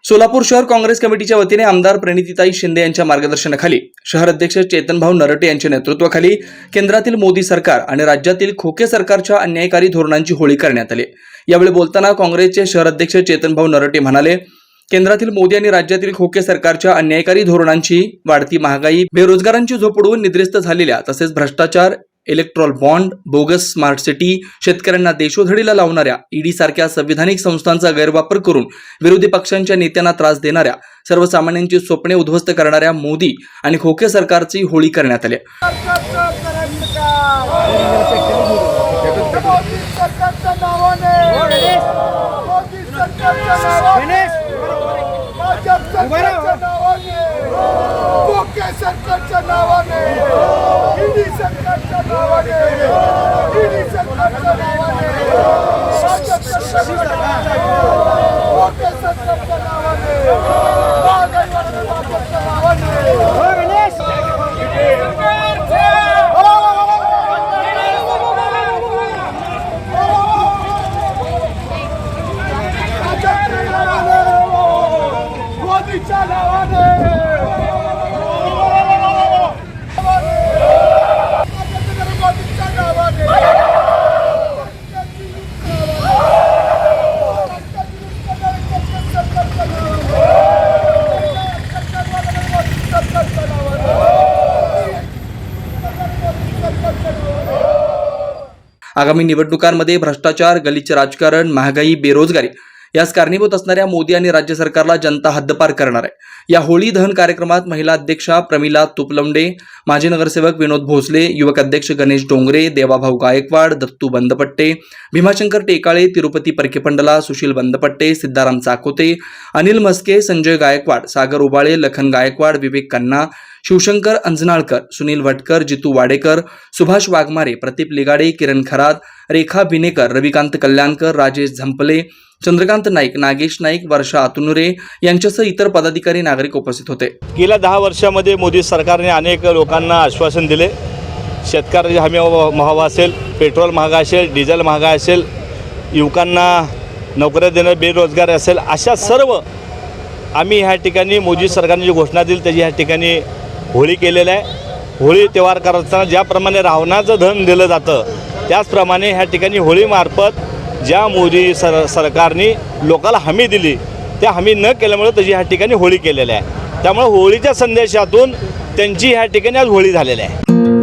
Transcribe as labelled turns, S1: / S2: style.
S1: सोलापूर शहर काँग्रेस कमिटीच्या वतीने आमदार प्रणितीताई शिंदे यांच्या मार्गदर्शनाखाली शहर अध्यक्ष चेतनभाऊ नरटे यांच्या नेतृत्वाखाली केंद्रातील मोदी सरकार आणि राज्यातील खोके सरकारच्या अन्यायकारी धोरणांची होळी करण्यात आली। यावेळी बोलताना काँग्रेसचे शहर अध्यक्ष चेतनभाऊ नरटे म्हणाले, केंद्रातील मोदी आणि राज्यातील खोके सरकारच्या अन्यायकारी धोरणांची, वाढती महागाई, बेरोजगारांची झोप उडवून निद्रिस्त झालेल्या तसेच भ्रष्टाचार, Electral bond, bogus smart city, शेतकऱ्यांना देशोधडीला लावणाऱ्या ईडी सारख्या संविधानिक संस्थांचा गैरवापर करून विरोधी पक्षांच्या नेत्यांना त्रास देणाऱ्या, सर्वसामान्यांची स्वप्ने उद्ध्वस्त करणाऱ्या मोदी आणि खोके सरकारची होळी करण्यात आली। आगामी निवडणुकांमध्ये भ्रष्टाचार, गलिच्छ राजकारण, महागाई, बेरोजगारी यास कारणीभूत असणाऱ्या मोदी आणि राज्य सरकारला जनता हद्दपार करणार आहे। या होळी दहन कार्यक्रमात महिला अध्यक्षा प्रमिला तुपलंडे, माजी नगरसेवक विनोद भोसले, युवक अध्यक्ष गणेश डोंगरे, देवाभाऊ गायकवाड, दत्तू बंदपट्टे, भीमाशंकर टेकाळे, तिरुपती परकेपंडला, सुशील बंदपट्टे, सिद्धाराम चाकोते, अनिल मस्के, संजय गायकवाड, सागर उबाळे, लखन गायकवाड, विवेक कन्ना, शिवशंकर अंजनाळकर, सुनील भटकर, जितू वाडेकर, सुभाष वाघमारे, प्रदीप लिगाडे, किरण खरात, रेखा भिनेकर, रविकांत कल्याणकर, राजेश झंपले, चंद्रकांत नाईक, नागेश नाईक, वर्षा अतुनुरे यांच्यासह इतर पदाधिकारी, नागरिक उपस्थित होते।
S2: गेल्या 10 वर्षामध्ये मोदी सरकारने अनेक लोकांना आश्वासन दिले। शेतकऱ्याची हमी भाव असेल, पेट्रोल महागा असेल, डिझेल महागा असेल, युवकांना नोकऱ्या देणं, बेरोजगार असेल, अशा सर्व आम्ही ह्या ठिकाणी मोदी सरकारने जी घोषणा दिली त्याची ह्या ठिकाणी होळी केलेलं आहे। होळी त्योहार करताना ज्याप्रमाणे रावणाचं धन दिलं जातं त्याचप्रमाणे ह्या ठिकाणी होळीमार्फत ज्या मोदी सरकारने लोकाला हमी दिली त्या हमी न केल्यामुळे त्याची ह्या ठिकाणी होळी केलेली आहे। त्यामुळे होळीच्या संदेशातून त्यांची ह्या ठिकाणी आज होळी झालेली आहे।